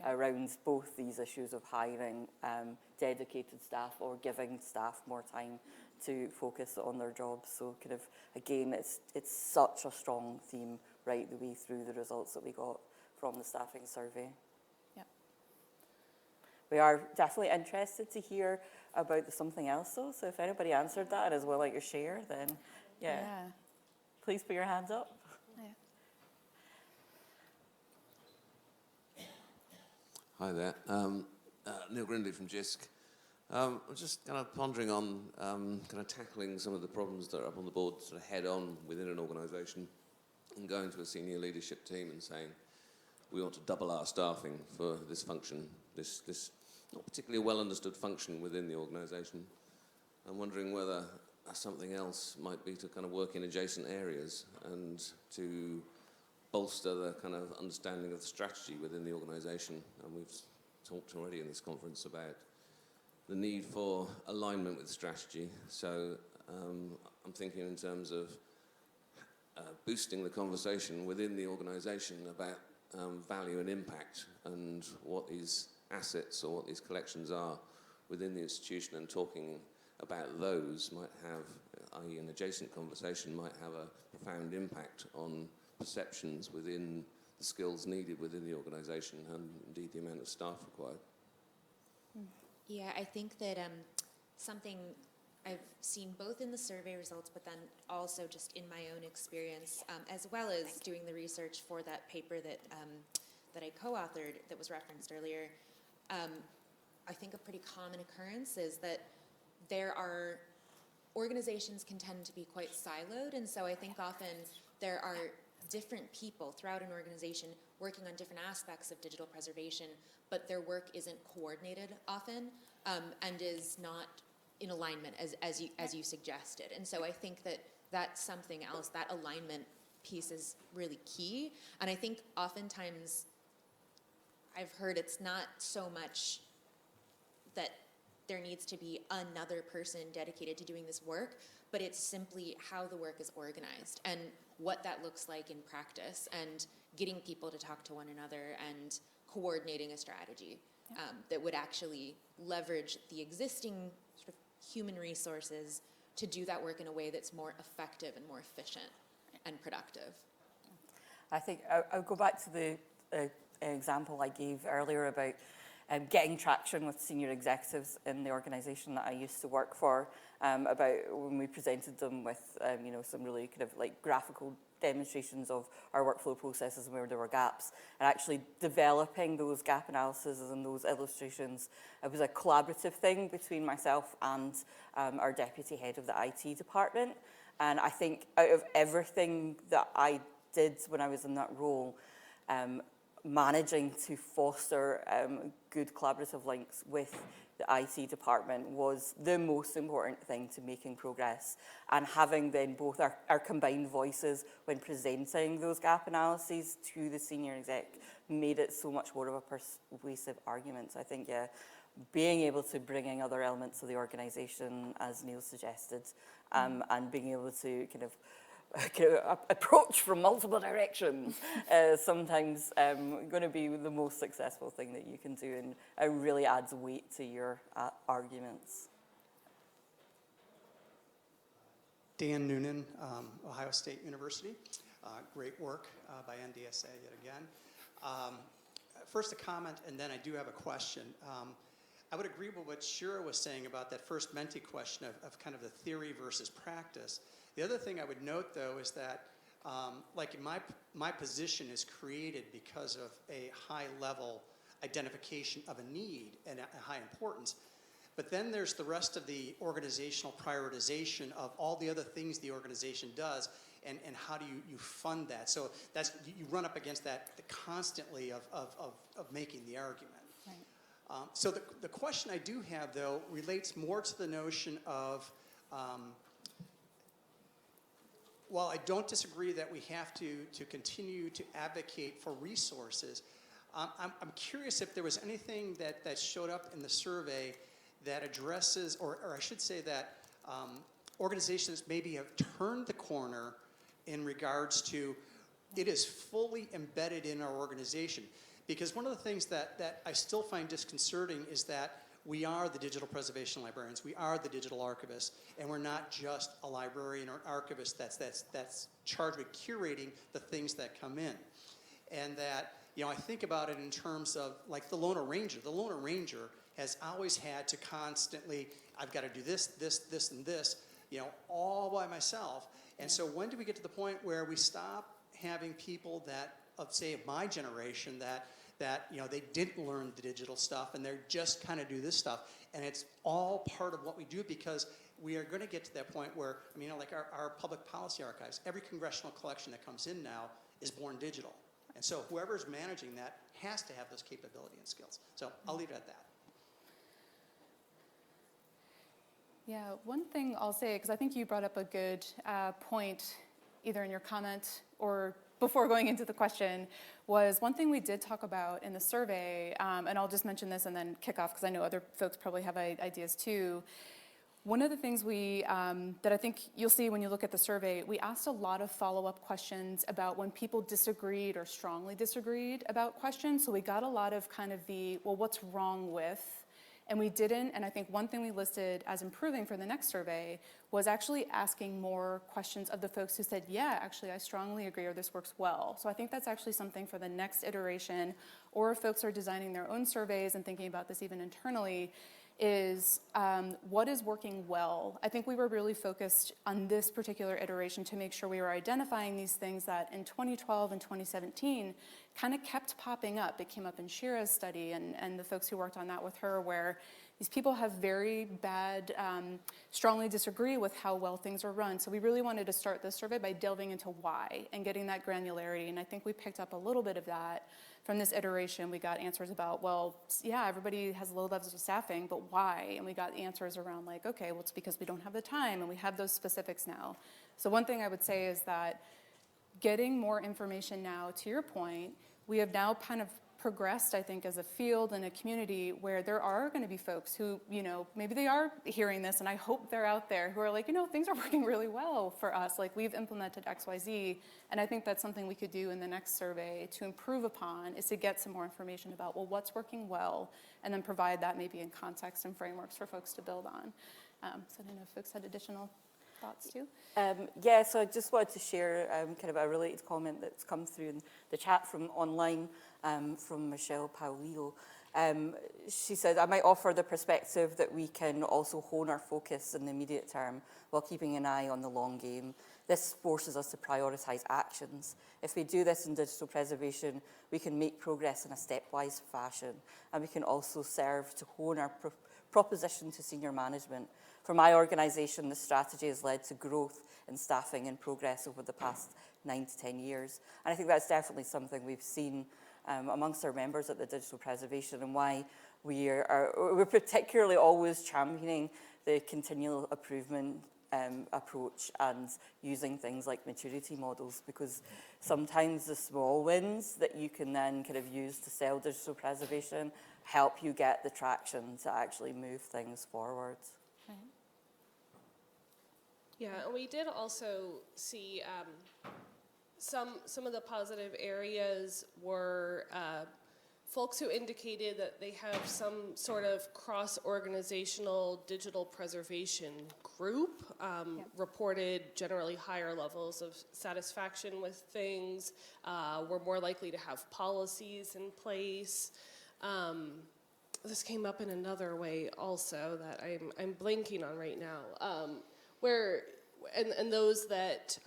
S4: around both these issues of hiring dedicated staff or giving staff more time to focus on their jobs? So kind of, again, it's such a strong theme right the way through the results that we got from the staffing survey.
S1: Yep.
S4: We are definitely interested to hear about something else though, so if anybody answered that and is willing to share, then please put your hands up.
S6: Hi there, Neil Grindley from JISC. I'm just kind of pondering on kind of tackling some of the problems that are up on the board sort of head on within an organisation, and going to a senior leadership team and saying, we want to double our staffing for this function, this not particularly well understood function within the organisation. I'm wondering whether something else might be to kind of work in adjacent areas and to bolster the kind of understanding of the strategy within the organisation. And we've talked already in this conference about the need for alignment with strategy. So I'm thinking in terms of boosting the conversation within the organisation about value and impact, and what these assets or what these collections are within the institution, and talking about those might have, i.e. an adjacent conversation, might have a profound impact on perceptions within the skills needed within the organisation and indeed the amount of staff required.
S3: Yeah, I think that something I've seen both in the survey results, but then also just in my own experience, as well as doing the research for that paper that that I co-authored that was referenced earlier. I think a pretty common occurrence is that there are organizations can tend to be quite siloed, and so I think often there are different people throughout an organization working on different aspects of digital preservation, but their work isn't coordinated often, and is not in alignment as you suggested. And so I think that that's something else, that alignment piece is really key. And I think oftentimes I've heard it's not so much that there needs to be another person dedicated to doing this work, but it's simply how the work is organized and what that looks like in practice, and getting people to talk to one another and coordinating a strategy that would actually leverage the existing sort of human resources to do that work in a way that's more effective and more efficient and productive.
S4: I think I'll go back to the example I gave earlier about getting traction with senior executives in the organisation that I used to work for, about when we presented them with some really kind of like graphical demonstrations of our workflow processes and where there were gaps, and actually developing those gap analyses and those illustrations. It was a collaborative thing between myself and our deputy head of the IT department. And I think out of everything that I did when I was in that role, managing to foster good collaborative links with the IT department was the most important thing to making progress. And having then both our combined voices when presenting those gap analyses to the senior exec made it so much more of a persuasive argument. So I think, being able to bring in other elements of the organisation, as Neil suggested, and being able to kind of approach from multiple directions sometimes going to be the most successful thing that you can do, and it really adds weight to your arguments.
S7: Dan Noonan, Ohio State University. Great work by NDSA yet again. First a comment, and then I do have a question. I would agree with what Shira was saying about that first Menti question of kind of the theory versus practice. The other thing I would note, though, is that like in my position is created because of a high level identification of a need and a high importance. But then there's the rest of the organizational prioritization of all the other things the organization does, and how do you fund that? So that's, you run up against that constantly of making the argument.
S1: Right.
S7: So the question I do have, though, relates more to the notion of, while I don't disagree that we have to continue to advocate for resources, I'm curious if there was anything that showed up in the survey that addresses, or I should say that organizations maybe have turned the corner in regards to it is fully embedded in our organization. Because one of the things that I still find disconcerting is that we are the digital preservation librarians, we are the digital archivists, and we're not just a librarian or an archivist that's charged with curating the things that come in. And that, you know, I think about it in terms of like the loner ranger. The loner ranger has always had to constantly, I've got to do this, and this, you know, all by myself. And so when do we get to the point where we stop having people that, of say, of my generation, that you know, they didn't learn the digital stuff and they're just kind of do this stuff, and it's all part of what we do, because we are going to get to that point where, I mean, like our public policy archives, every congressional collection that comes in now is born digital. And so whoever's managing that has to have those capability and skills. So I'll leave it at that.
S1: Yeah, one thing I'll say, because I think you brought up a good point, either in your comment or before going into the question, was one thing we did talk about in the survey, and I'll just mention this and then kick off, because I know other folks probably have ideas too. One of the things that I think you'll see when you look at the survey, we asked a lot of follow-up questions about when people disagreed or strongly disagreed about questions. So we got a lot of kind of the, well, what's wrong with? And we didn't, and I think one thing we listed as improving for the next survey was actually asking more questions of the folks who said, yeah, actually, I strongly agree, or this works well. So I think that's actually something for the next iteration, or if folks are designing their own surveys and thinking about this even internally, is what is working well. I think we were really focused on this particular iteration to make sure we were identifying these things that in 2012 and 2017 kind of kept popping up. It came up in Shira's study and the folks who worked on that with her, where these people have very bad, strongly disagree with how well things are run. So we really wanted to start this survey by delving into why and getting that granularity. And I think we picked up a little bit of that from this iteration. We got answers about, well, yeah, everybody has low levels of staffing, but why? And we got answers around like, okay, well, it's because we don't have the time, and we have those specifics now. So one thing I would say is that getting more information now, to your point, we have now kind of progressed, I think, as a field and a community where there are going to be folks who, you know, maybe they are hearing this, and I hope they're out there, who are like, you know, things are working really well for us. Like, we've implemented XYZ, and I think that's something we could do in the next survey to improve upon, is to get some more information about, well, what's working well, and then provide that maybe in context and frameworks for folks to build on. So I don't know if folks had additional thoughts too?
S4: Yeah, so I just wanted to share kind of a related comment that's come through in the chat from online from Michelle Paulillo. She said, I might offer the perspective that we can also hone our focus in the immediate term while keeping an eye on the long game. This forces us to prioritise actions. If we do this in digital preservation, we can make progress in a stepwise fashion, and we can also serve to hone our proposition to senior management. For my organisation, this strategy has led to growth in staffing and progress over the past 9 to 10 years. And I think that's definitely something we've seen amongst our members at the digital preservation, and why we're particularly always championing the continual improvement approach and using things like maturity models, because sometimes the small wins that you can then kind of use to sell digital preservation help you get the traction to actually move things forward.
S1: Right.
S5: Yeah, and we did also see some of the positive areas were folks who indicated that they have some sort of cross-organizational digital preservation group, reported generally higher levels of satisfaction with things, were more likely to have policies in place. This came up in another way also that I'm blanking on right now, where and those that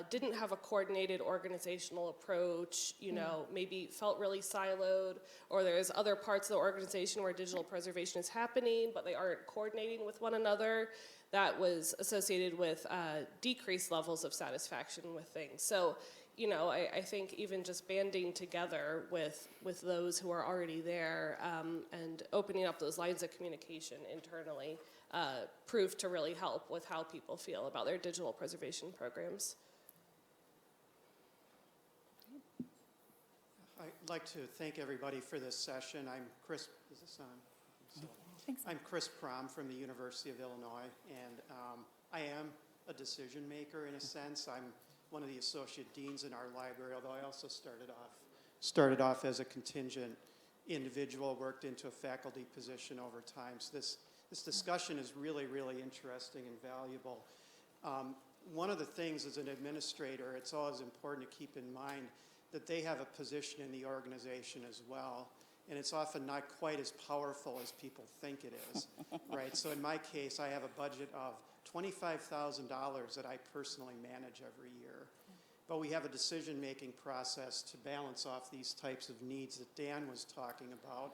S5: didn't have a coordinated organizational approach, you know, maybe felt really siloed, or there's other parts of the organization where digital preservation is happening, but they aren't coordinating with one another. That was associated with decreased levels of satisfaction with things. So, you know, I think even just banding together with those who are already there and opening up those lines of communication internally proved to really help with how people feel about their digital preservation programs.
S7: I'd like to thank everybody for this session. I'm Chris, is this on? I'm Chris Prom from the University of Illinois, and I am a decision maker in a sense. I'm one of the associate deans in our library, although I also started off as a contingent individual, worked into a faculty position over time. So this discussion is really, really interesting and valuable. One of the things as an administrator, it's always important to keep in mind that they have a position in the organization as well. And it's often not quite as powerful as people think it is, right? So in my case, I have a budget of $25,000 that I personally manage every year. But we have a decision-making process to balance off these types of needs that Dan was talking about.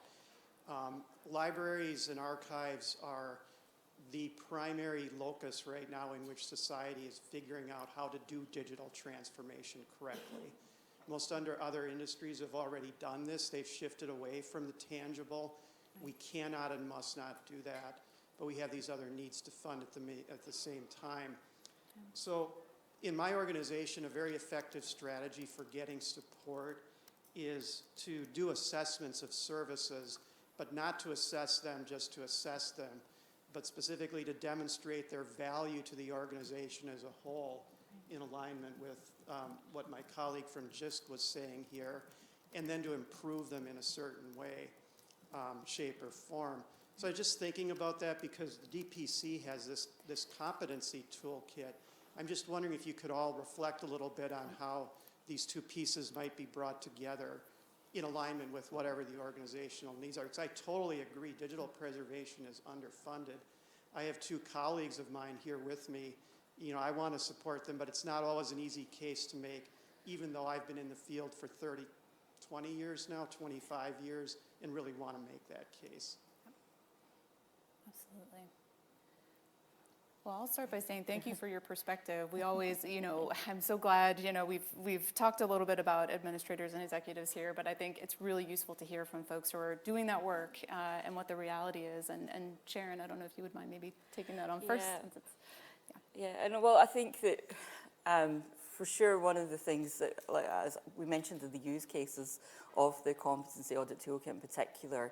S7: Libraries and archives are the primary locus right now in which society is figuring out how to do digital transformation correctly. Most other industries have already done this. They've shifted away from the tangible. We cannot and must not do that, but we have these other needs to fund at the same time. So in my organization, a very effective strategy for getting support is to do assessments of services, but not to assess them just to assess them, but specifically to demonstrate their value to the organization as a whole in alignment with what my colleague from JISC was saying here, and then to improve them in a certain way, shape, or form. So I'm just thinking about that because the DPC has this competency toolkit. I'm just wondering if you could all reflect a little bit on how these two pieces might be brought together in alignment with whatever the organizational needs are. Because I totally agree, digital preservation is underfunded. I have two colleagues of mine here with me. You know, I want to support them, but it's not always an easy case to make, even though I've been in the field for 20 years now, 25 years, and really want to make that case.
S1: Absolutely. Well, I'll start by saying thank you for your perspective. We always, you know, I'm so glad, you know, we've talked a little bit about administrators and executives here, but I think it's really useful to hear from folks who are doing that work and what the reality is. And Sharon, I don't know if you would mind maybe taking that on first.
S4: Yeah, and well, I think that for sure one of the things that, like, as we mentioned in the use cases of the competency audit toolkit in particular,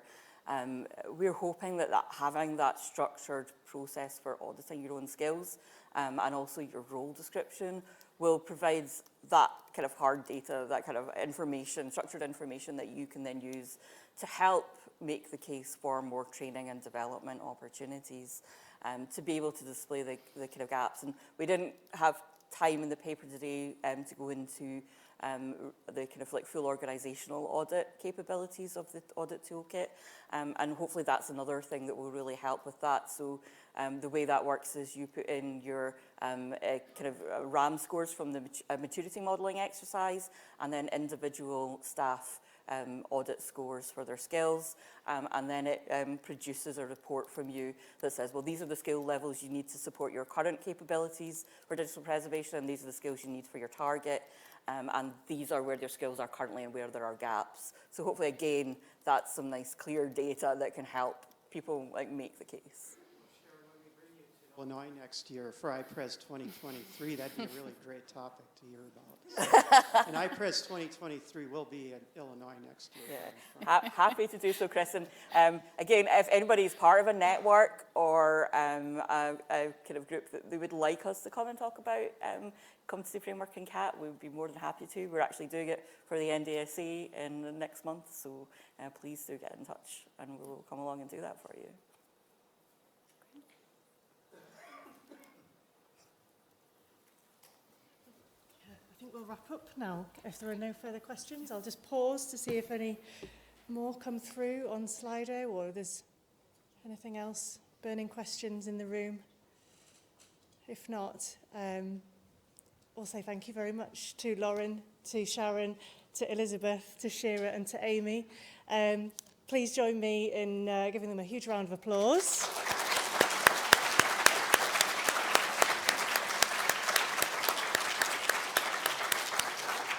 S4: we're hoping that having that structured process for auditing your own skills and also your role description will provide that kind of hard data, that kind of information, structured information that you can then use to help make the case for more training and development opportunities. To be able to display the kind of gaps. And we didn't have time in the paper today to go into the kind of like full organizational audit capabilities of the audit toolkit. And hopefully that's another thing that will really help with that. So the way that works is you put in your kind of RAM scores from the maturity modeling exercise, and then individual staff audit scores for their skills, and then it produces a report from you that says, well, these are the skill levels you need to support your current capabilities for digital preservation, and these are the skills you need for your target, and these are where your skills are currently and where there are gaps. So hopefully, again, that's some nice clear data that can help people like make the case.
S7: Sharon, when we bring you to Illinois next year for iPres 2023, that'd be a really great topic to hear about. And iPres 2023 will be in Illinois next year.
S4: Yeah, happy to do so, Chris. And again, if anybody is part of a network or a kind of group that they would like us to come and talk about competency framework in CAT, we would be more than happy to. We're actually doing it for the NDSA in the next month, so please do get in touch and we'll come along and do that for you.
S8: I think we'll wrap up now. If there are no further questions, I'll just pause to see if any more come through on Slido or there's anything else, burning questions in the room. If not, we'll say thank you very much to Lauren, to Sharon, to Elizabeth, to Shira and to Amy. Please join me in giving them a huge round of applause.